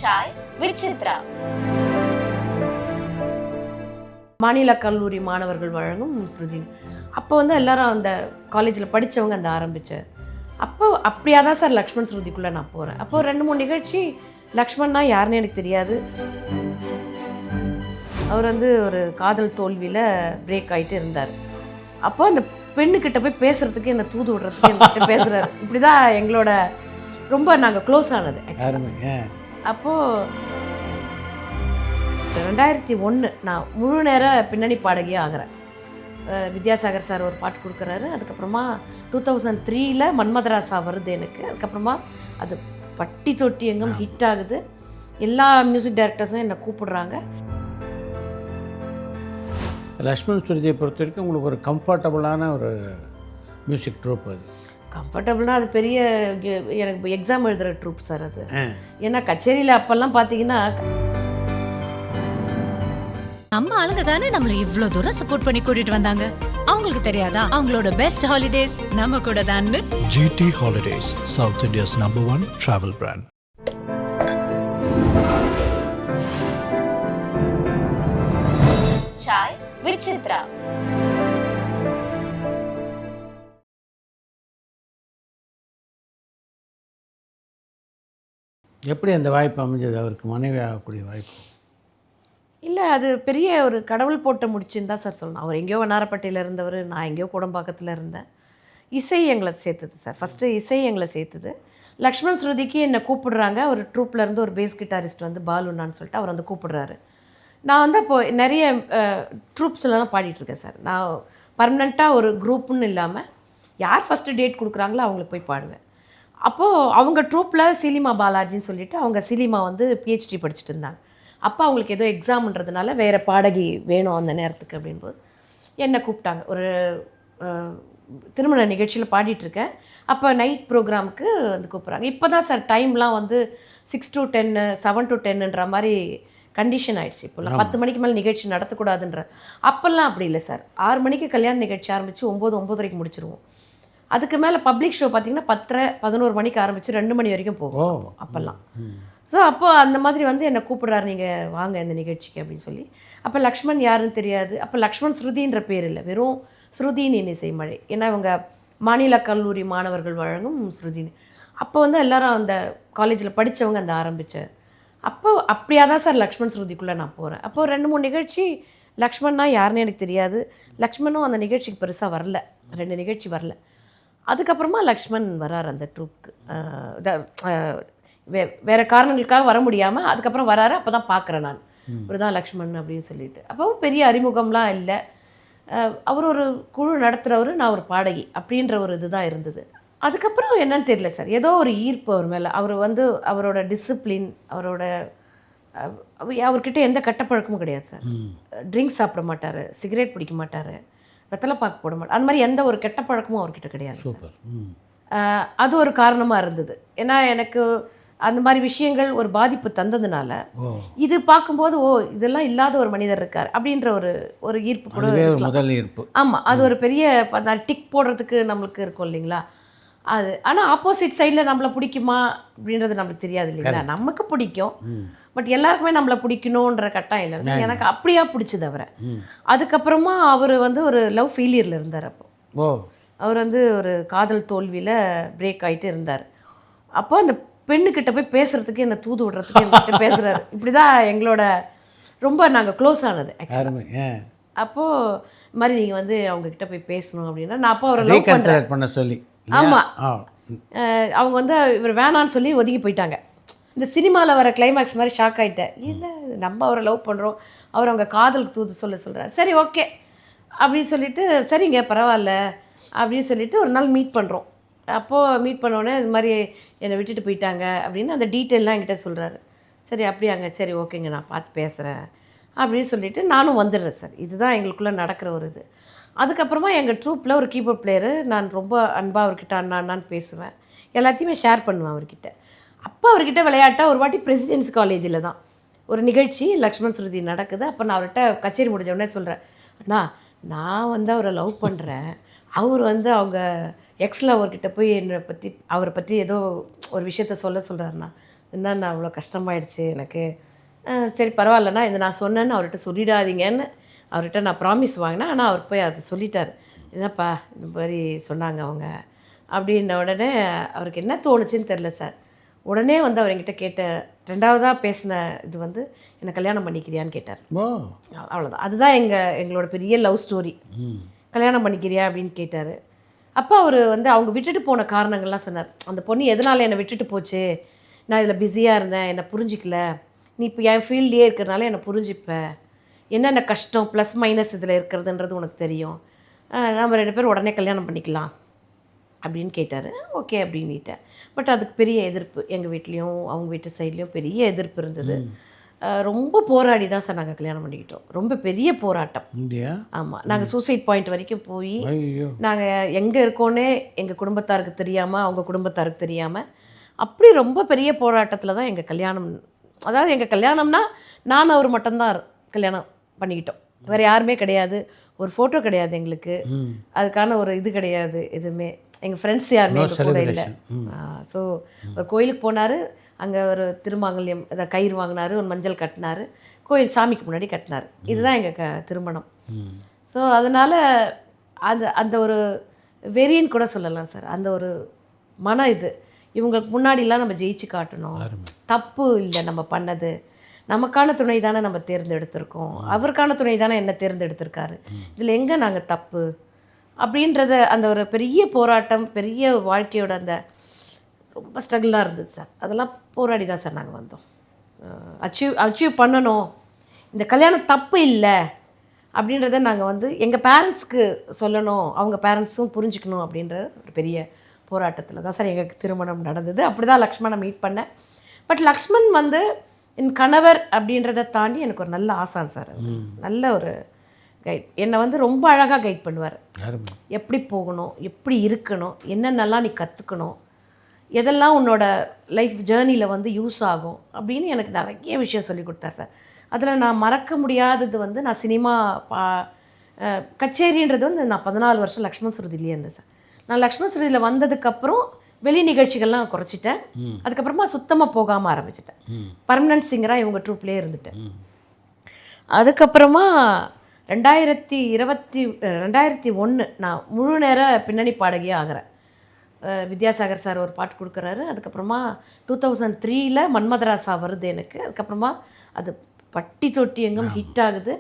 Sai with Chitra. மாநில கல்லூரி மாணவர்கள் வழங்கும் ஸ்ருதி. அப்போ வந்து எல்லாரும் அந்த காலேஜில் படித்தவங்க அந்த ஆரம்பித்தேன். அப்போ அப்படியா தான் சார் லக்ஷ்மண் ஸ்ருதிக்குள்ளே நான் போகிறேன். அப்போ 2-3 நிகழ்ச்சி லக்ஷ்மண்னா யாருன்னு எனக்கு தெரியாது. அவர் வந்து ஒரு காதல் தோல்வியில் பிரேக் ஆகிட்டு இருந்தார். அப்போ அந்த பெண்ணுக்கிட்ட போய் பேசுகிறதுக்கு என்னை தூது விடுறதுக்கு என்கிட்ட பேசுகிறாரு. இப்படி தான் எங்களோட ரொம்ப நாங்கள் க்ளோஸ் ஆனது. அப்போது 2001 நான் முழு நேர பின்னணி பாடகியாக ஆகிறேன். வித்யாசாகர் சார் ஒரு பாட்டு கொடுக்குறாரு. அதுக்கப்புறமா 2003 மன்மதராசா வருது எனக்கு. அதுக்கப்புறமா அது பட்டி தொட்டி எங்கும் ஹிட் ஆகுது. எல்லா மியூசிக் டைரக்டர்ஸும் என்னை கூப்பிடுறாங்க. லக்ஷ்மண் ஸ்ருதியை பொறுத்த வரைக்கும் உங்களுக்கு ஒரு கம்ஃபர்டபுளான ஒரு மியூசிக் ட்ரூப் அது. கம்ஃபர்டபுள்னா அது பெரிய எனக்கு எக்ஸாம் எழுதுகிற ட்ரூப் சார் அது. ஏன்னா கச்சேரியில் அப்போல்லாம் பார்த்தீங்கன்னா நம்ம ஆளுங்க தானே நம்மள இவ்ளோ தூரம் சப்போர்ட் பண்ணி கூட்டிட்டு வந்தாங்க. அவங்களுக்கு தெரியாதா அவங்களோட பெஸ்ட் ஹாலிடேஸ் நம்ம கூட தான். GT Holidays, South India's #1 travel brand. Sai with Chitra. எப்படி அந்த வாய்ப்பு அமைஞ்சது அவருக்கு மனைவி ஆகக்கூடிய வாய்ப்பு? இல்லை, அது பெரிய ஒரு கடவுள் போட்ட முடிச்சுன்னு தான் சார் சொல்லணும். அவர் எங்கேயோ வண்ணாரப்பட்டியில் இருந்தவர், நான் எங்கேயோ குடம்பாக்கத்தில் இருந்தேன். இசை எங்களை சேர்த்துது சார். ஃபஸ்ட்டு இசை எங்களை சேர்த்துது. லக்ஷ்மண் ஸ்ருதிக்கு என்னை கூப்பிடுறாங்க. ஒரு ட்ரூப்லேருந்து ஒரு பேஸ் கிட்டாரிஸ்ட் வந்து பாலுன்னான்னு சொல்லிட்டு அவர் வந்து கூப்பிடுறாரு. நான் வந்து அப்போது நிறைய ட்ரூப்ஸ்லாம் பாடிட்டுருக்கேன் சார். நான் பர்மனெண்ட்டாக ஒரு குரூப்புன்னு இல்லாமல் யார் ஃபஸ்ட்டு டேட் கொடுக்குறாங்களோ அவங்களுக்கு போய் பாடுவேன். அப்போது அவங்க ட்ரூப்பில் சீலிமா பாலாஜின்னு சொல்லிட்டு அவங்க சீலிமா வந்து PhD படிச்சுட்டு இருந்தாங்க. அப்போ அவங்களுக்கு ஏதோ எக்ஸாம்ன்றதுனால வேறு பாடகி வேணும் அந்த நேரத்துக்கு அப்படின்போது என்னை கூப்பிட்டாங்க. ஒரு திருமண நிகழ்ச்சியில் பாடிட்டுருக்கேன். அப்போ நைட் ப்ரோக்ராமுக்கு வந்து கூப்பிட்றாங்க. இப்போ தான் சார் டைம்லாம் வந்து 6 to 10, 7 to 10ன்ற மாதிரி கண்டிஷன் ஆகிடுச்சு. இப்போல்லாம் 10 மணிக்கு மேலே நிகழ்ச்சி நடத்தக்கூடாதுன்ற. அப்போல்லாம் அப்படி இல்லை சார். 6 மணிக்கு கல்யாண நிகழ்ச்சி ஆரம்பித்து 9-9:30 முடிச்சிருவோம். அதுக்கு மேலே பப்ளிக் ஷோ பார்த்திங்கன்னா 10-11 மணிக்கு ஆரம்பித்து 2 மணி வரைக்கும் போகும் அப்போல்லாம். ஸோ அப்போது அந்த மாதிரி வந்து என்னை கூப்பிட்றாரு, நீங்கள் வாங்க இந்த நிகழ்ச்சிக்கு அப்படின்னு சொல்லி. அப்போ லக்ஷ்மண் யாருன்னு தெரியாது. அப்போ லக்ஷ்மண் ஸ்ருதின்ற பேர் இல்லை, வெறும் ஸ்ருதின்னு இசை மழை. ஏன்னா இவங்க மாநில கல்லூரி மாணவர்கள் வழங்கும் ஸ்ருதின்னு. அப்போ வந்து எல்லாரும் அந்த காலேஜில் படித்தவங்க அந்த ஆரம்பித்தேன். அப்போ அப்படியா தான் சார் லக்ஷ்மண் ஸ்ருதிக்குள்ளே நான் போகிறேன். அப்போது 2-3 நிகழ்ச்சி லக்ஷ்மண்னா யாருன்னு எனக்கு தெரியாது. லக்ஷ்மணும் அந்த நிகழ்ச்சிக்கு பெருசாக வரல, 2 நிகழ்ச்சி வரல. அதுக்கப்புறமா லக்ஷ்மண் வரார் அந்த ட்ரூப்புக்கு. வேறு காரணங்களுக்காக வர முடியாமல் அதுக்கப்புறம் வராரு. அப்போ தான் பார்க்குறேன் நான், ஒரு தான் லக்ஷ்மண் அப்படின்னு சொல்லிட்டு. அப்போவும் பெரிய அறிமுகம்லாம் இல்லை. அவர் ஒரு குழு நடத்துகிறவர், நான் ஒரு பாடகி அப்படின்ற ஒரு இது தான் இருந்தது. அதுக்கப்புறம் என்னன்னு தெரியல சார், ஏதோ ஒரு ஈர்ப்பு அவர் மேலே. அவர் வந்து அவரோட டிசிப்ளின், அவர்கிட்ட எந்த கட்டப்பழக்கமும் கிடையாது சார். ட்ரிங்க்ஸ் சாப்பிட மாட்டார், சிகரெட் பிடிக்க மாட்டார், வெத்தலை பாக்கு போட மாட்டார். அந்த மாதிரி எந்த ஒரு கெட்ட பழக்கமும் அவர்கிட்ட கிடையாது. அது ஒரு காரணமாக இருந்தது. ஏன்னா எனக்கு அந்த மாதிரி விஷயங்கள் ஒரு பாதிப்பு தந்ததுனால இது பார்க்கும்போது இதெல்லாம் இல்லாத ஒரு மனிதர் இருக்கார் அப்படின்ற ஒரு ஈர்ப்பு கூட முதல் ஈர்ப்பு. ஆமாம், அது ஒரு பெரிய டிக் போடுறதுக்கு நம்மளுக்கு இருக்கும் இல்லைங்களா அது. ஆனால் ஆப்போசிட் சைடில் நம்மளை பிடிக்குமா அப்படின்றது நம்மளுக்கு தெரியாது இல்லைங்களா. நமக்கு பிடிக்கும், பட் எல்லாருக்குமே நம்மளை பிடிக்கணுன்ற கட்டாயம் இல்லை. எனக்கு அப்படியா பிடிச்சது அவரை. அதுக்கப்புறமா அவர் வந்து ஒரு லவ் ஃபெயிலியரில் இருந்தார். அப்போ அவர் வந்து ஒரு காதல் தோல்வியில் பிரேக் ஆகிட்டு இருந்தார். அப்போ அந்த பெண்ணுக்கிட்ட போய் பேசுகிறதுக்கு என்னை தூது விடுறதுக்கு என்கிட்ட பேசுகிறாரு. இப்படி தான் எங்களோட ரொம்ப நாங்கள் க்ளோஸ் ஆனது ஆக்சுவலி. அப்போது இது மாதிரி நீங்கள் வந்து அவங்கக்கிட்ட போய் பேசணும் அப்படின்னா நான் அப்போ அவரை லவ் பண்ண சொல்லி. ஆமாம், அவங்க வந்து இவர் வேணான்னு சொல்லி ஒதுங்கி போயிட்டாங்க. இந்த சினிமாவில் வர கிளைமேக்ஸ் மாதிரி ஷாக் ஆகிட்டேன். இல்லை, நம்ம அவரை லவ் பண்ணுறோம், அவர் அவங்க காதலுக்கு தூது சொல்கிறார். சரி, ஓகே அப்படின்னு சொல்லிட்டு, சரிங்க பரவாயில்ல அப்படின்னு சொல்லிட்டு ஒரு நாள் மீட் பண்ணுறோம். அப்போது மீட் பண்ணோடனே இது மாதிரி என்னை விட்டுட்டு போயிட்டாங்க அப்படின்னு அந்த டீட்டெயிலாம் என்கிட்ட சொல்கிறாரு. சரி அப்படியாங்க, சரி ஓகேங்க, நான் பார்த்து பேசுகிறேன் அப்படின்னு சொல்லிவிட்டு நானும் வந்துடுறேன் சார். இதுதான் எங்களுக்குள்ளே நடக்கிற ஒரு இது. அதுக்கப்புறமா எங்கள் ட்ரூப்பில் ஒரு கீபோர்ட் பிளேயரு, நான் ரொம்ப அன்பாக அவர்கிட்ட அண்ணான்னு பேசுவேன், எல்லாத்தையுமே ஷேர் பண்ணுவேன் அவர்கிட்ட. அப்போ அவர்கிட்ட விளையாட்டாக ஒரு வாட்டி பிரசிடென்சி காலேஜில் தான் ஒரு நிகழ்ச்சி லக்ஷ்மண் ஸ்ருதி நடக்குது. அப்போ நான் அவர்கிட்ட கச்சேரி முடிஞ்ச உடனே சொல்கிறேன், அண்ணா நான் வந்து அவரை லவ் பண்ணுறேன், அவர் வந்து அவங்க எக்ஸில் அவர்கிட்ட போய் அவரை பற்றி ஏதோ ஒரு விஷயத்த சொல்கிறாருண்ணா. என்னண்ணா அவ்வளோ கஷ்டமாயிடுச்சு எனக்கு. சரி பரவாயில்லண்ணா, இது நான் சொன்னேன்னு அவர்கிட்ட சொல்லிடாதீங்கன்னு அவர்கிட்ட நான் ப்ராமிஸ் வாங்கினேன். ஆனால் அவர் போய் அதை சொல்லிட்டார். என்னப்பா இந்த மாதிரி சொன்னாங்க அவங்க அப்படின்ன உடனே அவருக்கு என்ன தோணுச்சுன்னு தெரில சார். உடனே வந்து அவர் என்கிட்ட கேட்ட 2வதாக பேசின இது வந்து என்னை கல்யாணம் பண்ணிக்கிறியான்னு கேட்டார். ஓ அவ்வளோதான். அதுதான் எங்களோட பெரிய லவ் ஸ்டோரி. கல்யாணம் பண்ணிக்கிறியா அப்படின்னு கேட்டார். அப்போ அவர் வந்து அவங்க விட்டுட்டு போன காரணங்கள்லாம் சொன்னார். அந்த பொண்ணு எதனால் என்னை விட்டுட்டு போச்சு, நான் இதில் பிஸியாக இருந்தேன், என்னை புரிஞ்சிக்கல, நீ இப்போ என் ஃபீல்ட்லேயே இருக்கிறதுனால என்னை புரிஞ்சுப்ப, என்னென்ன கஷ்டம் ப்ளஸ் மைனஸ் இதில் இருக்கிறதுன்றது உனக்கு தெரியும், நம்ம 2 பேரும் உடனே கல்யாணம் பண்ணிக்கலாம் அப்படின்னு கேட்டார். ஓகே அப்படின்ட்டேன். பட் அதுக்கு பெரிய எதிர்ப்பு எங்கள் வீட்லேயும் அவங்க வீட்டு சைட்லேயும் பெரிய எதிர்ப்பு இருந்தது. ரொம்ப போராடி தான் சார் நாங்கள் கல்யாணம் பண்ணிக்கிட்டோம். ரொம்ப பெரிய போராட்டம். இந்தியா ஆமாம், நாங்கள் சூசைட் பாயிண்ட் வரைக்கும் போய் ஐயோ நாங்கள் எங்கே இருக்கோன்னே எங்கள் குடும்பத்தாருக்கு தெரியாமல் அவங்க குடும்பத்தாருக்கு தெரியாமல் அப்படி ரொம்ப பெரிய போராட்டத்தில் தான் எங்கள் கல்யாணம். அதாவது எங்கள் கல்யாணம்னா நான் அவர் மட்டும்தான் கல்யாணம் பண்ணிக்கிட்டோம், வேறு யாருமே கிடையாது. ஒரு ஃபோட்டோ கிடையாது எங்களுக்கு, அதுக்கான ஒரு இது கிடையாது எதுவுமே. எங்கள் ஃப்ரெண்ட்ஸ் யாருமே எங்கள் கூட இல்லை. ஸோ ஒரு கோயிலுக்கு போனார், அங்கே ஒரு திருமாங்கல்யம் அதை கயிறு வாங்கினார், ஒரு மஞ்சள் கட்டினார், கோயில் சாமிக்கு முன்னாடி கட்டினார். இதுதான் எங்கள் திருமணம். ஸோ அதனால் அந்த ஒரு வெறின்னு கூட சொல்லலாம் சார். அந்த ஒரு மன இது இவங்களுக்கு முன்னாடிலாம் நம்ம ஜெயிச்சு காட்டணும், தப்பு இல்லை நம்ம பண்ணது, நமக்கான துணை தானே நம்ம தேர்ந்தெடுத்திருக்கோம், அவருக்கான துணை தானே என்ன தேர்ந்தெடுத்திருக்காரு, இதில் எங்கே நாங்கள் தப்பு அப்படின்றத அந்த ஒரு பெரிய போராட்டம், பெரிய வாழ்க்கையோட அந்த ரொம்ப ஸ்ட்ரகிளாக இருந்தது சார். அதெல்லாம் போராடி தான் சார் நாங்கள் வந்தோம். அச்சீவ் பண்ணணும், இந்த கல்யாணம் தப்பு இல்லை அப்படின்றத நாங்கள் வந்து எங்கள் பேரண்ட்ஸ்க்கு சொல்லணும், அவங்க பேரண்ட்ஸும் புரிஞ்சுக்கணும் அப்படின்ற ஒரு பெரிய போராட்டத்தில் தான் சார் எங்களுக்கு திருமணம் நடந்தது. அப்படி தான் லக்ஷ்மணை மீட் பண்ணேன். பட் லக்ஷ்மண் வந்து என் கணவர் அப்படின்றத தாண்டி எனக்கு ஒரு நல்ல ஆசான் சார். நல்ல ஒரு கைட், என்னை வந்து ரொம்ப அழகாக கைட் பண்ணுவார். எப்படி போகணும், எப்படி இருக்கணும், என்னென்னலாம் நீ கற்றுக்கணும், எதெல்லாம் உன்னோட லைஃப் ஜேர்னியில் வந்து யூஸ் ஆகும் அப்படின்னு எனக்கு நிறைய விஷயம் சொல்லி கொடுத்தார் சார். அதில் நான் மறக்க முடியாதது வந்து நான் சினிமா கச்சேரின்றது வந்து நான் 14 வருஷம் லக்ஷ்மண் சுருதிலேயே இருந்தேன் சார். நான் லக்ஷ்மண் சுருதியில் வந்ததுக்கப்புறம் வெளி நிகழ்ச்சிகள்லாம் குறைச்சிட்டேன். அதுக்கப்புறமா சுத்தமாக போகாமல் ஆரம்பிச்சிட்டேன். பர்மனன்ட் சிங்கராக இவங்க ட்ரூப்லேயே இருந்துட்டேன். அதுக்கப்புறமா 2001 நான் முழு நேர பின்னணி பாடகியாக ஆகிறேன். வித்யாசாகர் சார் ஒரு பாட்டு கொடுக்குறாரு. அதுக்கப்புறமா 2003 மன்மதராசா வருது எனக்கு. அதுக்கப்புறமா அது பட்டி தொட்டி எங்கும் ஹிட் ஆகுது.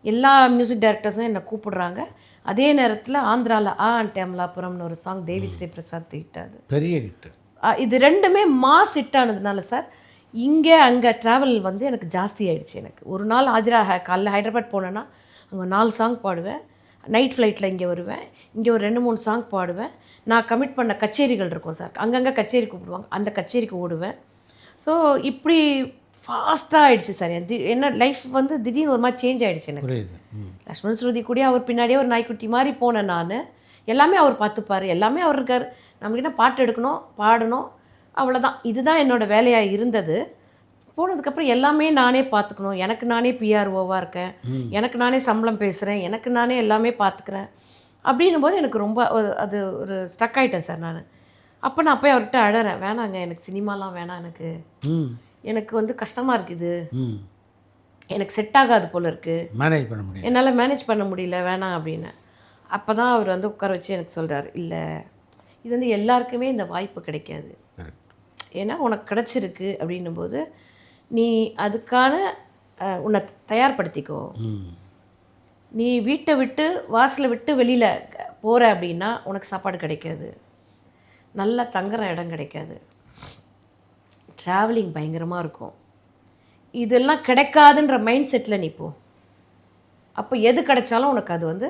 எல்லா மியூசிக் டைரக்டர்ஸும் என்னை கூப்பிடுறாங்க. அதே நேரத்தில் ஆந்திராவில் அண்ட் அமலாபுரம்னு ஒரு சாங் தேவி ஸ்ரீ பிரசாத் ஹிட் ஆகுது, பெரிய ஹிட். இது ரெண்டுமே மாஸ் ஹிட் ஆனதுனால சார் இங்கே அங்கே ட்ராவல் வந்து எனக்கு ஜாஸ்தி ஆகிடுச்சு. எனக்கு ஒரு நாள் காலைல ஹைதராபாத் போனேன்னா அங்கே 4 சாங் பாடுவேன், நைட் ஃப்ளைட்டில் இங்கே வருவேன், இங்கே ஒரு 2-3 சாங் பாடுவேன். நான் கமிட் பண்ண கச்சேரிகள் இருக்கும் சார், அங்கங்கே கச்சேரி கூப்பிடுவாங்க, அந்த கச்சேரிக்கு ஓடுவேன். ஸோ இப்படி ஃபாஸ்ட்டாக ஆகிடுச்சு சார். என்ன லைஃப் வந்து திடீர்னு ஒரு மாதிரி சேஞ்ச் ஆகிடுச்சு எனக்கு. லக்ஷ்மண் ஸ்ருதி கூட அவர் பின்னாடியே ஒரு நாய்க்குட்டி மாதிரி போனேன் நான். எல்லாமே அவர் பார்த்துப்பார், எல்லாமே அவர் இருக்கார். நம்மக்கிட்ட பாட்டு எடுக்கணும், பாடணும், அவ்வளோதான். இதுதான் என்னோடய வேலையாக இருந்தது. போனதுக்கப்புறம் எல்லாமே நானே பார்த்துக்கணும், எனக்கு நானே பிஆர்ஓவாக இருக்கேன், எனக்கு நானே சம்பளம் பேசுகிறேன், எனக்கு நானே எல்லாமே பார்த்துக்கிறேன் அப்படின்னும் போது எனக்கு ரொம்ப அது ஒரு ஸ்டக் ஆகிட்டேன் சார் நான். அப்போ நான் போய் அவர்கிட்ட அழறேன், வேணாங்க எனக்கு சினிமாலாம் வேணாம், எனக்கு வந்து கஷ்டமாக இருக்குது, எனக்கு செட் ஆகாது போல் இருக்குது, மேனேஜ் பண்ண முடியும், என்னால் மேனேஜ் பண்ண முடியல, வேணாம் அப்படின்னு. அப்போ தான் அவர் வந்து உட்கார வச்சு எனக்கு சொல்கிறார், இல்லை இது வந்து எல்லாருக்குமே இந்த வாய்ப்பு கிடைக்காது, ஏன்னா உனக்கு கிடச்சிருக்கு அப்படின்னும்போது நீ அதுக்கான உன்னை தயார்படுத்திக்கோ. நீ வீட்டை விட்டு வாசலை விட்டு வெளியில் போகிற அப்படின்னா உனக்கு சாப்பாடு கிடைக்காது, நல்லா தங்குற இடம் கிடைக்காது, ட்ராவலிங் பயங்கரமாக இருக்கும், இதெல்லாம் கிடைக்காதுன்ற மைண்ட் செட்டில் நீ போ. அப்போ எது கிடைச்சாலும் உனக்கு அது வந்து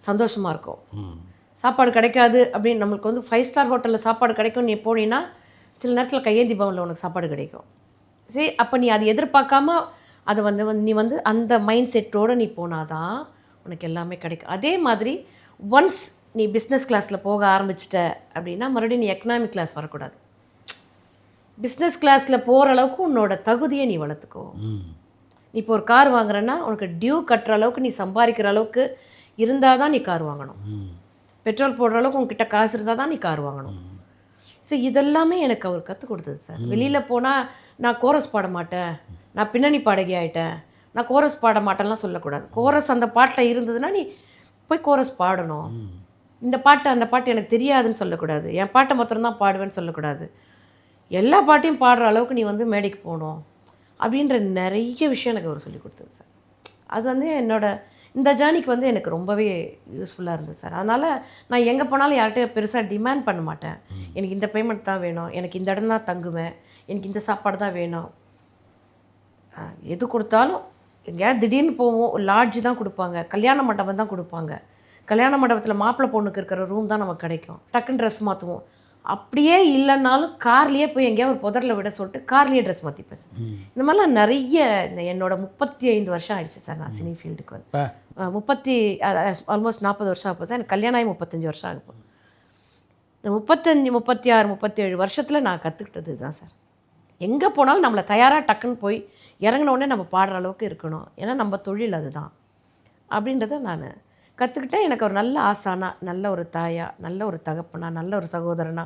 சந்தோஷமாக இருக்கும். சாப்பாடு கிடைக்காது அப்படின்னு நம்மளுக்கு வந்து 5 ஸ்டார் ஹோட்டலில் சாப்பாடு கிடைக்கும், நீ போனீங்கன்னா சில நேரத்தில் கையேந்தி பவனில் உனக்கு சாப்பாடு கிடைக்கும். சரி, அப்போ நீ அதை எதிர்பார்க்காம அதை வந்து நீ வந்து அந்த மைண்ட் செட்டோடு நீ போனாதான் உனக்கு எல்லாமே கிடைக்கும். அதே மாதிரி ஒன்ஸ் நீ பிஸ்னஸ் கிளாஸில் போக ஆரம்பிச்சிட்ட அப்படின்னா மறுபடியும் நீ எக்கனாமிக் கிளாஸ் வரக்கூடாது. பிஸ்னஸ் கிளாஸில் போகிற அளவுக்கு உன்னோட தகுதியை நீ வளர்த்துக்கோ. நீ இப்போ ஒரு கார் வாங்குறேன்னா உனக்கு டியூ கட்டுற அளவுக்கு நீ சம்பாதிக்கிற அளவுக்கு இருந்தால் தான் நீ கார் வாங்கணும். பெட்ரோல் போடுற அளவுக்கு உங்ககிட்ட காசு இருந்தால் தான் நீ கார் வாங்கணும். ஸோ இதெல்லாமே எனக்கு அவர் கற்றுக் கொடுத்தது சார். வெளியில் போனால் நான் கோரஸ் பாட மாட்டேன், நான் பின்னணி பாடகி ஆகிட்டேன், நான் கோரஸ் பாட மாட்டேன்லாம் சொல்லக்கூடாது. கோரஸ் அந்த பாட்டில் இருந்ததுன்னா நீ போய் கோரஸ் பாடணும். இந்த பாட்டு அந்த பாட்டு எனக்கு தெரியாதுன்னு சொல்லக்கூடாது, என் பாட்டை மாத்திரம்தான் பாடுவேன்னு சொல்லக்கூடாது, எல்லா பாட்டையும் பாடுற அளவுக்கு நீ வந்து மேடைக்கு போகணும் அப்படின்ற நிறைய விஷயம் எனக்கு அவர் சொல்லி கொடுத்தது சார். அது வந்து இந்த ஜேர்னிக்கு வந்து எனக்கு ரொம்பவே யூஸ்ஃபுல்லாக இருந்தது சார். அதனால் நான் எங்கே போனாலும் யார்கிட்ட பெருசாக டிமாண்ட் பண்ண மாட்டேன். எனக்கு இந்த பேமெண்ட் தான் வேணும், எனக்கு இந்த இடம் தான் தங்குவேன், எனக்கு இந்த சாப்பாடு தான் வேணும். எது கொடுத்தாலும் எங்கேயாவது திடீர்னு போவோம், ஒரு லாட்ஜ் தான் கொடுப்பாங்க, கல்யாண மண்டபம் தான் கொடுப்பாங்க. கல்யாண மண்டபத்தில் மாப்பிள்ளை பொண்ணுக்கு இருக்கிற ரூம் தான் நமக்கு கிடைக்கும். டக்குன்னு ட்ரெஸ் மாற்றுவோம். அப்படியே இல்லைன்னாலும் கார்லேயே போய் எங்கேயாவது ஒரு புதரில் விட சொல்லிட்டு கார்லேயே ட்ரெஸ் மாற்றிப்பேன் சார். இந்த மாதிரிலாம் நிறைய என்னோட 35 வருஷம் ஆயிடுச்சு சார் நான் சினி ஃபீல்டுக்கு வந்து. ஆல்மோஸ்ட் 40 வருஷம் ஆகும் சார். எனக்கு கல்யாணம் ஆகி 35 வருஷம் ஆகும். இந்த 35, 36, 37 வருஷத்தில் நான் கற்றுக்கிட்டது தான் சார். எங்கே போனாலும் நம்மளை தயாராக டக்குன்னு போய் இறங்கினோடனே நம்ம பாடுற அளவுக்கு இருக்கணும், ஏன்னா நம்ம தொழில் அதுதான் அப்படின்றத நான் கற்றுக்கிட்டேன். எனக்கு ஒரு நல்ல ஆசானா, நல்ல ஒரு தாயா, நல்ல ஒரு தகப்பனா, நல்ல ஒரு சகோதரனா,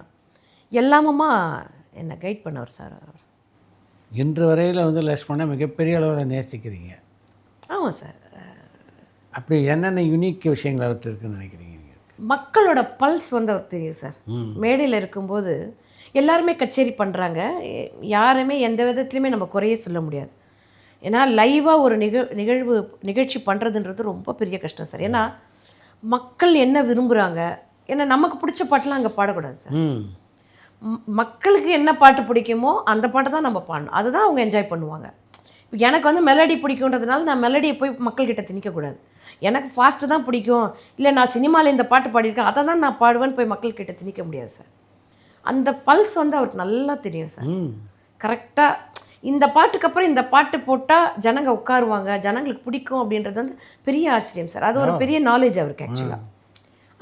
எல்லாமுமா என்னை கைட் பண்ணவர் சார் அவர். இன்று வரையில் வந்து லக்ஷ்மணை மிகப்பெரிய அளவில் நேசிக்கிறீங்க. ஆமாம் சார். அப்படி என்னென்ன யூனிக் விஷயங்கள் அவர்கிட்ட இருக்குன்னு நினைக்கிறீங்க நீங்கள்? மக்களோட பல்ஸ் வந்து அவருக்கு தெரியும் சார். மேடையில் இருக்கும்போது எல்லாருமே கச்சேரி பண்ணுறாங்க, யாருமே எந்த விதத்துலையுமே நம்ம குறையே சொல்ல முடியாது. ஏன்னா லைவாக ஒரு நிகழ்ச்சி பண்ணுறதுன்றது ரொம்ப பெரிய கஷ்டம் சார். ஏன்னா மக்கள் என்ன விரும்புகிறாங்க, ஏன்னா நமக்கு பிடிச்ச பாட்டெலாம் அங்கே பாடக்கூடாது சார். மக்களுக்கு என்ன பாட்டு பிடிக்குமோ அந்த பாட்டை தான் நம்ம பாடணும், அதுதான் அவங்க என்ஜாய் பண்ணுவாங்க. இப்போ எனக்கு வந்து மெலடி பிடிக்குன்றதுனால நான் மெலடியை போய் மக்கள்கிட்ட திணிக்கக்கூடாது. எனக்கு ஃபாஸ்ட்டு தான் பிடிக்கும், இல்லை நான் சினிமாவில் இந்த பாட்டு பாடியிருக்கேன் அதை தான் நான் பாடுவேன்னு போய் மக்கள்கிட்ட திணிக்க முடியாது சார். அந்த பல்ஸ் வந்து அவருக்கு நல்லா தெரியும் சார். கரெக்டாக இந்த பாட்டுக்கு அப்புறம் இந்த பாட்டு போட்டால் ஜனங்க உட்காருவாங்க, ஜனங்களுக்கு பிடிக்கும் அப்படின்றது வந்து பெரிய ஆச்சரியம் சார். அது ஒரு பெரிய நாலேஜ் அவருக்கு ஆக்சுவலாக.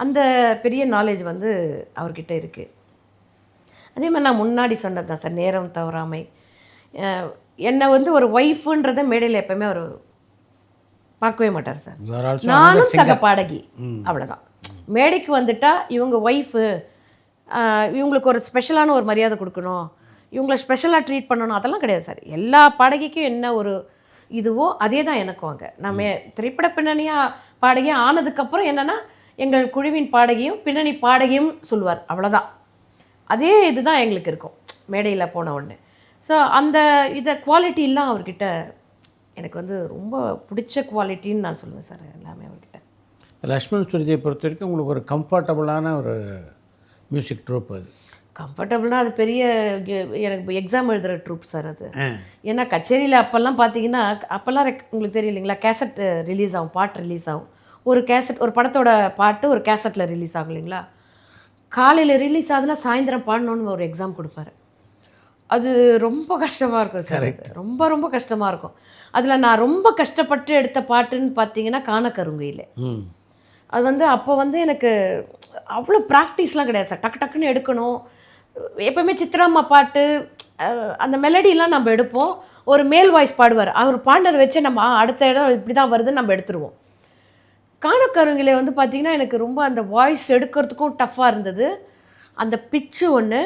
அந்த பெரிய நாலேஜ் வந்து அவர்கிட்ட இருக்குது. அதே மாதிரி நான் முன்னாடி சொன்னது தான் சார், நேரம் தவறாமை. என்னை வந்து ஒரு ஒய்ஃபுன்றதை மேடையில் எப்போவுமே அவர் பார்க்கவே மாட்டார் சார். நானும் சக பாடகி, அவ்வளோதான். மேடைக்கு வந்துட்டால் இவங்க ஒய்ஃபு, இவங்களுக்கு ஒரு ஸ்பெஷலான ஒரு மரியாதை கொடுக்கணும், இவங்களை ஸ்பெஷலாக ட்ரீட் பண்ணணும், அதெல்லாம் கிடையாது சார். எல்லா பாடகிக்கும் என்ன ஒரு இதுவோ அதே தான் எனக்கும். அங்கே நம்ம திரைப்பட பின்னணியாக பாடகியாக ஆனதுக்கப்புறம் என்னென்னா எங்கள் குழுவின் பாடகியும் பின்னணி பாடகியும் சொல்லுவார், அவ்வளோதான். அதே இது தான் எங்களுக்கு இருக்கும் மேடையில் போன உடனே. ஸோ அந்த குவாலிட்டிலாம் அவர்கிட்ட எனக்கு வந்து ரொம்ப பிடிச்ச குவாலிட்டின்னு நான் சொல்லுவேன் சார் எல்லாமே அவர்கிட்ட. லக்ஷ்மண் சுருதியை பொறுத்த வரைக்கும் உங்களுக்கு ஒரு கம்ஃபர்டபுளான ஒரு மியூசிக் ட்ரூப். அது கம்ஃபர்டபுள்னால் அது பெரிய எனக்கு எக்ஸாம் எழுதுகிற ட்ரூப் சார் அது. ஏன்னா கச்சேரியில் அப்போல்லாம் பார்த்தீங்கன்னா, அப்போல்லாம் உங்களுக்கு தெரியும் இல்லைங்களா, கேசட் ரிலீஸ் ஆகும், பாட்டு ரிலீஸ் ஆகும். ஒரு கேசட், ஒரு படத்தோட பாட்டு ஒரு கேசட்டில் ரிலீஸ் ஆகும் இல்லைங்களா. காலையில் ரிலீஸ் ஆகுதுன்னா சாயந்தரம் பாடணுன்னு ஒரு எக்ஸாம் கொடுப்பாரு. அது ரொம்ப கஷ்டமாக இருக்கும் சார். ரொம்ப ரொம்ப கஷ்டமாக இருக்கும். அதில் நான் ரொம்ப கஷ்டப்பட்டு எடுத்த பாட்டுன்னு பார்த்தீங்கன்னா காணக்கருங்கையில். அது வந்து அப்போ வந்து எனக்கு அவ்வளோ ப்ராக்டிஸ்லாம் கிடையாது சார். டக்கு டக்குன்னு எடுக்கணும். எப்போவுமே சித்ராம்மா பாட்டு அந்த மெலடிலாம் நம்ம எடுப்போம். ஒரு மேல் வாய்ஸ் பாடுவார், அவர் பாடினதை வச்சு நம்ம அடுத்த இடம் இப்படி தான் வருதுன்னு நம்ம எடுத்துருவோம். காணக்கருங்கிலே வந்து பார்த்திங்கன்னா எனக்கு ரொம்ப அந்த வாய்ஸ் எடுக்கிறதுக்கும் டஃப்பாக இருந்தது. அந்த பிச்சு ஒன்று,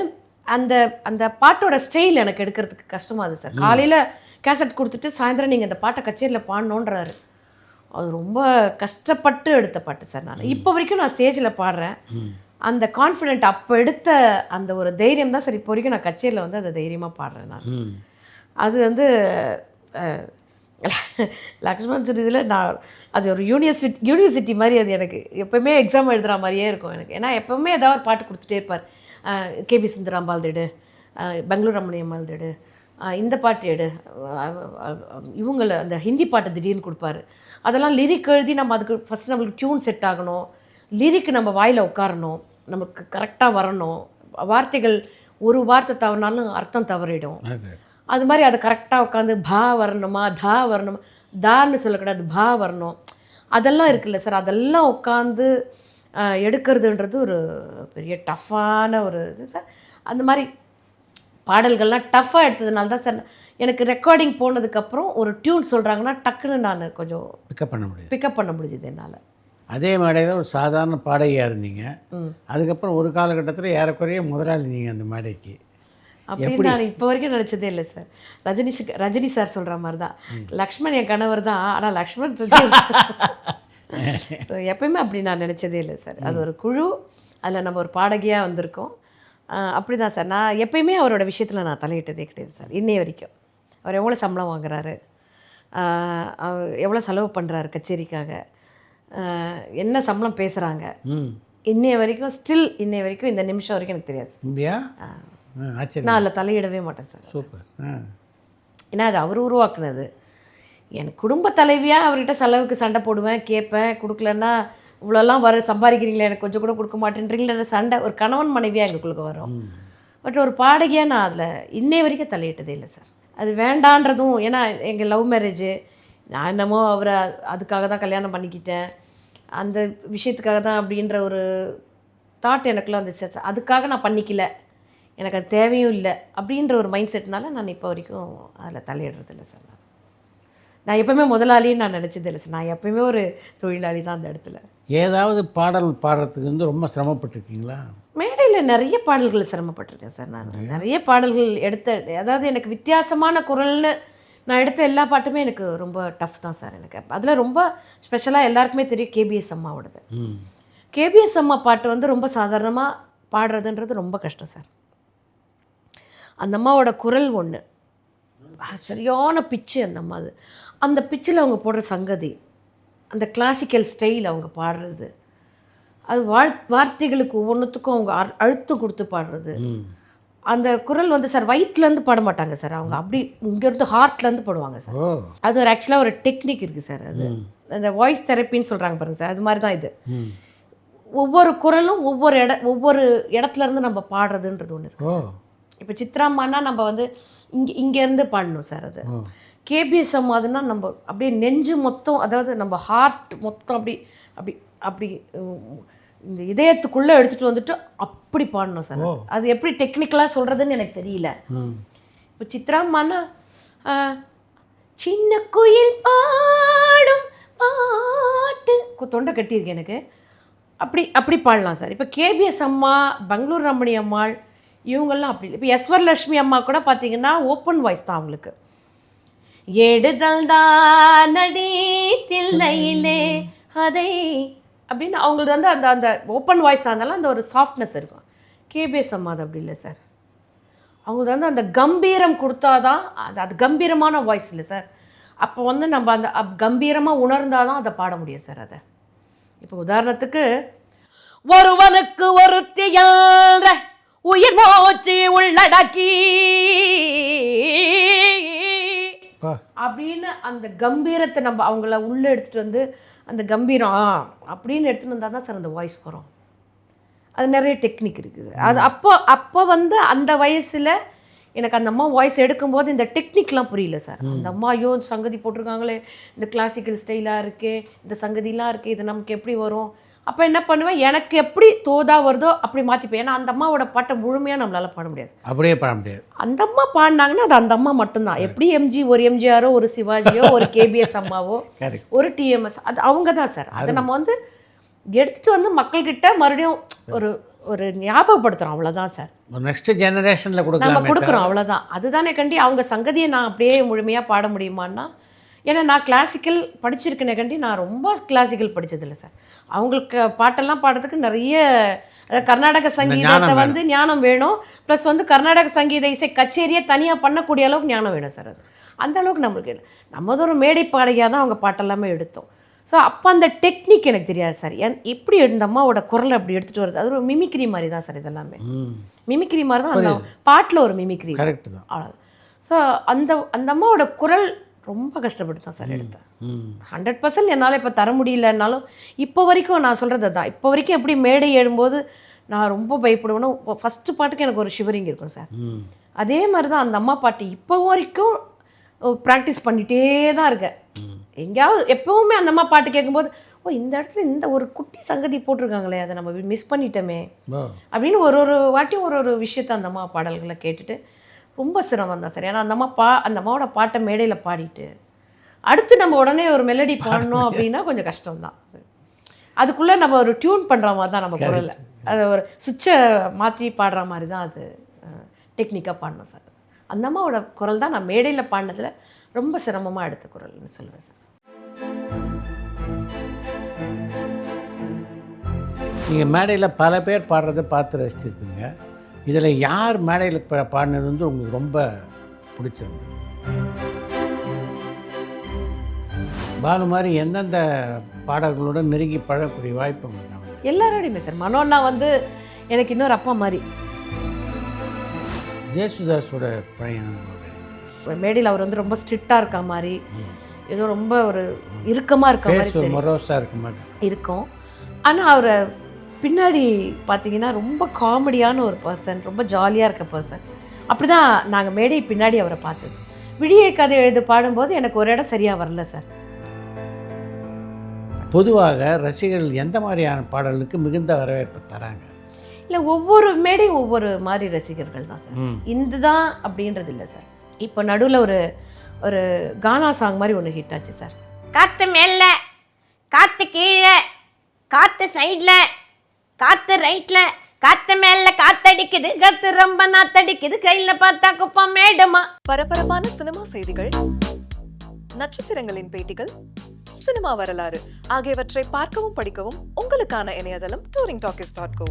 அந்த அந்த பாட்டோட ஸ்டைல் எனக்கு எடுக்கிறதுக்கு கஷ்டமாக இருந்தது சார். காலையில் கேசட் கொடுத்துட்டு சாயந்தரம் நீங்கள் அந்த பாட்டை கச்சேரியில் பாடணுன்றாரு. அது ரொம்ப கஷ்டப்பட்டு எடுத்த பாட்டு சார். நான் இப்போ வரைக்கும் நான் ஸ்டேஜில் பாடுறேன், அந்த கான்ஃபிடென்ட் அப்போ எடுத்த அந்த ஒரு தைரியம் தான் சார் இப்போ வரைக்கும் நான் கச்சேரியில் வந்து அதை தைரியமாக பாடுறேன் நான். அது வந்து லக்ஷ்மண் சுருதியில் நான் அது ஒரு யூனிவர்சிட்டி மாதிரி. அது எனக்கு எப்போவுமே எக்ஸாம் எழுதுகிற மாதிரியே இருக்கும் எனக்கு. ஏன்னா எப்போவுமே ஏதாவது ஒரு பாட்டு கொடுத்துட்டே இருப்பார். கேபி சுந்தராம்பாள் எடு, பெங்களூர் ரமணியம்மாள் எடு, இந்த பாட்டு எடு, இவங்களை அந்த ஹிந்தி பாட்டு திடீர்னு கொடுப்பாரு. அதெல்லாம் லிரிக் எழுதி நம்ம அதுக்கு ஃபஸ்ட்டு நம்மளுக்கு டியூன் செட் ஆகணும், லிரிக் நம்ம வாயில் உட்காரணும், நமக்கு கரெக்டாக வரணும். வார்த்தைகள் ஒரு வார்த்தை தவறினாலும் அர்த்தம் தவறிடும். அது மாதிரி அதை கரெக்டாக உட்காந்து பா வரணுமா, தா வரணுமா, தான்னு சொல்லக்கூடாது, பா வரணும், அதெல்லாம் இருக்குல்ல சார். அதெல்லாம் உட்காந்து எடுக்கிறதுன்றது ஒரு பெரிய டஃப்பான ஒரு இது சார். அந்த மாதிரி பாடல்கள்லாம் டஃப்பாக எடுத்ததுனால தான் சார் எனக்கு ரெக்கார்டிங் போனதுக்கப்புறம் ஒரு டியூன் சொல்கிறாங்கன்னா டக்குன்னு நான் கொஞ்சம் பிக்கப் பண்ண முடியுது என்னால். அதே மேடையில் ஒரு சாதாரண பாடகியாக இருந்தீங்க. அதுக்கப்புறம் ஒரு காலகட்டத்தில் ஏறக்குறைய முதலாளி நீங்கள் அந்த மேடைக்கு. அப்படின்னு நான் இப்போ வரைக்கும் நினச்சதே இல்லை சார். ரஜினி சார் சொல்கிற மாதிரி தான், லக்ஷ்மண் என் கணவர் தான், ஆனால் லக்ஷ்மண் எப்பயுமே அப்படி நான் நினச்சதே இல்லை சார். அது ஒரு குழு, அதில் நம்ம ஒரு பாடகியாக வந்திருக்கோம். அப்படி தான் சார். நான் எப்பயுமே அவரோட விஷயத்தில் நான் தலையிட்டதே கிடையாது சார் இன்னைய வரைக்கும். அவர் எவ்வளோ சம்பளம் வாங்குறாரு, எவ்வளோ செலவு பண்ணுறாரு கச்சேரிக்காக, என்ன சம்பளம் பேசுகிறாங்க, இன்னைய வரைக்கும் ஸ்டில் இன்னைய வரைக்கும் இந்த நிமிஷம் வரைக்கும் எனக்கு தெரியாது. அப்படியா? ஆச்சரியம். நான் அதில் தலையிடவே மாட்டேன் சார். சூப்பர். ஏன்னா அது அவர் உருவாக்குனது. எனக்கு குடும்ப தலைவியாக அவர்கிட்ட செலவுக்கு சண்டை போடுவேன், கேட்பேன். கொடுக்கலன்னா இவ்வளோலாம் சம்பாதிக்கிறீங்களே, எனக்கு கொஞ்சம் கூட கொடுக்க மாட்டேன்றீங்களே சண்டை ஒரு கணவன் மனைவியாக எங்களுக்குள்ள வரும். பட் ஒரு பாடகியாக நான் அதில் இன்னைய வரைக்கும் தலையிட்டதே இல்லை சார். அது வேண்டான்றதும், ஏன்னா எங்கள் லவ் மேரேஜு, நான் என்னமோ அவரை அதுக்காக தான் கல்யாணம் பண்ணிக்கிட்டேன், அந்த விஷயத்துக்காக தான் அப்படின்ற ஒரு தாட் எனக்குள்ளே வந்துச்சு. அதுக்காக நான் பண்ணிக்கல, எனக்கு அது தேவையும் இல்லை அப்படின்ற ஒரு மைண்ட் செட்னால நான் இப்போ வரைக்கும் அதில் தலையிடுறதில்லை சார். நான் எப்போயுமே முதலாளின்னு நான் நினச்சது இல்லை சார். நான் எப்போயுமே ஒரு தொழிலாளி தான் அந்த இடத்துல. ஏதாவது பாடல் பாடுறதுக்கு வந்து ரொம்ப சிரமப்பட்டிருக்கீங்களா? மேடையில் நிறைய பாடல்கள் சிரமப்பட்டிருக்கேன் சார். நான் நிறைய பாடல்கள் அதாவது எனக்கு வித்தியாசமான குரல்னு நான் எடுத்த எல்லா பாட்டுமே எனக்கு ரொம்ப டஃப் தான் சார். எனக்கு அதில் ரொம்ப ஸ்பெஷலாக எல்லாருக்குமே தெரியும் கேபிஎஸ் அம்மாவோடது. கேபிஎஸ் அம்மா பாட்டு வந்து ரொம்ப சாதாரணமாக பாடுறதுன்றது ரொம்ப கஷ்டம் சார். அந்த அம்மாவோட குரல் ஒன்று சரியான பிச்சு. அந்த அம்மா அந்த பிச்சில் அவங்க போடுற சங்கதி, அந்த கிளாசிக்கல் ஸ்டைல் அவங்க பாடுறது, அது வார்த்தைகளுக்கு ஒவ்வொன்றுத்துக்கும் அவங்க அழுத்தம் கொடுத்து பாடுறது. அந்த குரல் வந்து சார் வயிற்றுலேருந்து பாட மாட்டாங்க சார், அவங்க அப்படி இங்கேருந்து ஹார்ட்லேருந்து பாடுவாங்க சார். அது ஒரு ஆக்சுவலாக ஒரு டெக்னிக் இருக்குது சார். அது அந்த வாய்ஸ் தெரப்பின்னு சொல்கிறாங்க பாருங்கள் சார், அது மாதிரி தான் இது. ஒவ்வொரு குரலும் ஒவ்வொரு இடத்துலேருந்து நம்ம பாடுறதுன்றது ஒன்று இருக்குது சார். இப்போ சித்ராம்மானா நம்ம வந்து இங்கேருந்து பாடணும் சார். அது கேபிஎஸ் அம்மாதுன்னா நம்ம அப்படியே நெஞ்சு மொத்தம், அதாவது நம்ம ஹார்ட் மொத்தம் அப்படி அப்படி அப்படி இந்த இதயத்துக்குள்ளே எடுத்துகிட்டு வந்துட்டு அப்படி பாடணும் சார். அது எப்படி டெக்னிக்கலாக சொல்கிறதுன்னு எனக்கு தெரியல. இப்போ சித்ராம்மானா சின்ன குயில் பாடும் பாட்டு தொண்டை கட்டியிருக்கு எனக்கு, அப்படி பாடலாம் சார். இப்போ கேபிஎஸ் அம்மா, பெங்களூர் ரமணி அம்மாள், இவங்கெல்லாம் அப்படி இல்லை. இப்போ எஸ்வரலட்சுமி அம்மா கூட பார்த்தீங்கன்னா ஓப்பன் வாய்ஸ் தான் அவங்களுக்கு. எடுதல் தான் நடி தில்லையிலே அதை அப்படின்னு அவங்களுக்கு வந்து அந்த அந்த ஓப்பன் வாய்ஸாக இருந்தாலும் அந்த ஒரு சாஃப்ட்னஸ் இருக்கும். கேபிஎஸ் அம்மா அது அப்படி இல்லை சார். அவங்களுக்கு வந்து அந்த கம்பீரம் கொடுத்தாதான் அது கம்பீரமான வாய்ஸ் இல்லை சார். அப்போ வந்து நம்ம அந்த கம்பீரமாக உணர்ந்தால் தான் அதை பாட முடியும் சார். அதை இப்போ உதாரணத்துக்கு, ஒருவனுக்கு ஒருத்தியார உயிர் மூச்சு உள்ளடக்கி அப்படின்னு அந்த கம்பீரத்தை நம்ம அவங்கள உள்ளே எடுத்துகிட்டு வந்து அந்த கம்பீரம் அப்படின்னு எடுத்துகிட்டு வந்தால் தான் சார் அந்த வாய்ஸ் வரும். அது நிறைய டெக்னிக் இருக்குது. அது அப்போ வந்து அந்த வயசில் எனக்கு அந்த அம்மா வாய்ஸ் எடுக்கும்போது இந்த டெக்னிக்லாம் புரியல சார். அந்த அம்மா ஐயோ சங்கதி போட்டிருக்காங்களே, இந்த கிளாசிக்கல் ஸ்டைலாக இருக்குது, இந்த சங்கதிலாம் இருக்குது, இது நமக்கு எப்படி வரும். அப்போ என்ன பண்ணுவேன், எனக்கு எப்படி தோதா வருதோ அப்படி மாற்றிப்பேன். ஏன்னா அந்த அம்மாவோட பாட்டை முழுமையாக நம்மளால் பாட முடியாது, அப்படியே பாட முடியாது. அந்த அம்மா பாடினாங்கன்னா அது அந்த அம்மா மட்டும்தான். எப்படி ஒரு எம்ஜிஆரோ, ஒரு சிவாஜியோ, ஒரு கேபிஎஸ் அம்மாவோ, ஒரு டிஎம்எஸ், அது அவங்க தான் சார். அதை நம்ம வந்து எடுத்துகிட்டு வந்து மக்கள்கிட்ட மறுபடியும் ஒரு ஞாபகப்படுத்துகிறோம், அவ்வளோதான் சார். நெக்ஸ்ட் ஜெனரேஷனில் நம்ம கொடுக்குறோம், அவ்வளோதான். அதுதானே கண்டி அவங்க சங்கதியை நான் அப்படியே முழுமையாக பாட முடியுமான்னா, ஏன்னா நான் கிளாசிக்கல் படிச்சிருக்கேனே கண்டி நான் ரொம்ப கிளாசிக்கல் படித்ததில்லை சார். அவங்களுக்கு பாட்டெல்லாம் பாடுறதுக்கு நிறைய கர்நாடக சங்கீதத்தை வந்து ஞானம் வேணும், ப்ளஸ் வந்து கர்நாடக சங்கீத இசை கச்சேரியை தனியாக பண்ணக்கூடிய அளவுக்கு ஞானம் வேணும் சார். அது அந்த அளவுக்கு நம்மளுக்கு நம்மது ஒரு மேடை பாடகியாக தான் அவங்க பாட்டெல்லாமே எடுத்தோம். ஸோ அப்போ அந்த டெக்னிக் எனக்கு தெரியாது சார். எப்படி இந்த அம்மாவோட குரலை அப்படி எடுத்துகிட்டு வருது, அது ஒரு மிமிக்ரி மாதிரி தான் சார். இதெல்லாமே மிமிக்ரி மாதிரி தான், அந்த பாட்டில் ஒரு மிமிக்ரி கரெக்ட் தான். அவ்வளோ. ஸோ அந்த அம்மாவோட குரல் ரொம்ப கஷ்டப்பட்டு தான் சார் எடுத்தேன். 100% என்னால் இப்போ தர முடியலன்னாலும் இப்போ வரைக்கும் நான் சொல்கிறது தான். இப்போ வரைக்கும் எப்படி மேடை எழும்போது நான் ரொம்ப பயப்படுவேன்னா, ஃபஸ்ட்டு பாட்டுக்கு எனக்கு ஒரு ஷிவரிங் இருக்கும் சார். அதே மாதிரி தான் அந்த அம்மா பாட்டு இப்போ வரைக்கும் ப்ராக்டிஸ் பண்ணிகிட்டே தான் இருக்கேன். எங்கேயாவது எப்போவுமே அந்த அம்மா பாட்டு கேட்கும்போது, இந்த இடத்துல இந்த ஒரு குட்டி சங்கதி போட்டிருக்காங்களே, அதை நம்ம மிஸ் பண்ணிட்டோமே அப்படின்னு ஒரு வாட்டியும் ஒரு விஷயத்த அந்த அம்மா பாடல்களை கேட்டுட்டு ரொம்ப சிரமம் தான் சார். ஏன்னா அந்த அம்மாவோட பாட்டை மேடையில் பாடிட்டு அடுத்து நம்ம உடனே ஒரு மெலடி பாடணும் அப்படின்னா கொஞ்சம் கஷ்டம்தான். அதுக்குள்ளே நம்ம ஒரு டியூன் பண்ணுற மாதிரி தான் நம்ம குரலை, அது ஒரு சுவிட்சை மாற்றி பாடுற மாதிரி தான் அது டெக்னிக்காக பாடணும் சார். அந்த அம்மாவோட குரல் தான் நான் மேடையில் பாடினதில் ரொம்ப சிரமமாக எடுத்த குரல்னு சொல்லுவேன் சார். நீங்கள் மேடையில் பல பேர் பாடுறதை பார்த்து ரசிச்சிருப்பீங்க. இதில் யார் மேடையில் பாடினது வந்து உங்களுக்கு ரொம்ப பிடிச்சிருந்தது? பாலு மாதிரி எந்தெந்த பாடல்களோட நெருங்கி பழகக்கூடிய வாய்ப்பு உங்களுக்கு அமைஞ்சது? எல்லாரோடையுமே சார். மனோண்ணா வந்து எனக்கு இன்னொரு அப்பா மாதிரி. ஜேசுதாஸோட பழைய மேடையில் அவர் வந்து ரொம்ப ஸ்ட்ரிக்டாக இருக்க மாதிரி, ஏதோ ரொம்ப ஒரு இறுக்கமாக இருக்க மாதிரி தெரியும். மொரோஸாக இருக்க மாதிரி இருக்கும். ஆனால் அவரை பின்னாடி பார்த்தீங்கன்னா ரொம்ப காமெடியான ஒரு பர்சன், ரொம்ப ஜாலியாக இருக்க பர்சன். அப்படி தான் நாங்கள் மேடை பின்னாடி அவரை பார்த்தது. விடிய கதை எழுது பாடும்போது எனக்கு ஒரு இடம் சரியாக வரல சார். பொதுவாக ரசிகர்கள் எந்த மாதிரியான பாடலுக்கு மிகுந்த வரவேற்பு தராங்க? இல்லை, ஒவ்வொரு மேடையும் ஒவ்வொரு மாதிரி ரசிகர்கள் தான் சார். இந்த தான் அப்படின்றது இல்லை சார். இப்போ நடுவில் ஒரு ஒரு கானா சாங் மாதிரி ஒன்று ஹிட் ஆச்சு சார். காற்று மேலே, காற்று கீழே, காற்று சைடில், காற்று ரைட்டில், காற்று மேலே காத்தடிக்குது, காற்று ரொம்ப நாத்தடிக்குது, கையில் பார்த்தா குப்பம் மேடுமா. பரபரப்பான சினிமா செய்திகள், நட்சத்திரங்களின் பேட்டிகள், சினிமா வரலாறு ஆகியவற்றை பார்க்கவும் படிக்கவும் உங்களுக்கான இணையதளம் touringtalkies.co.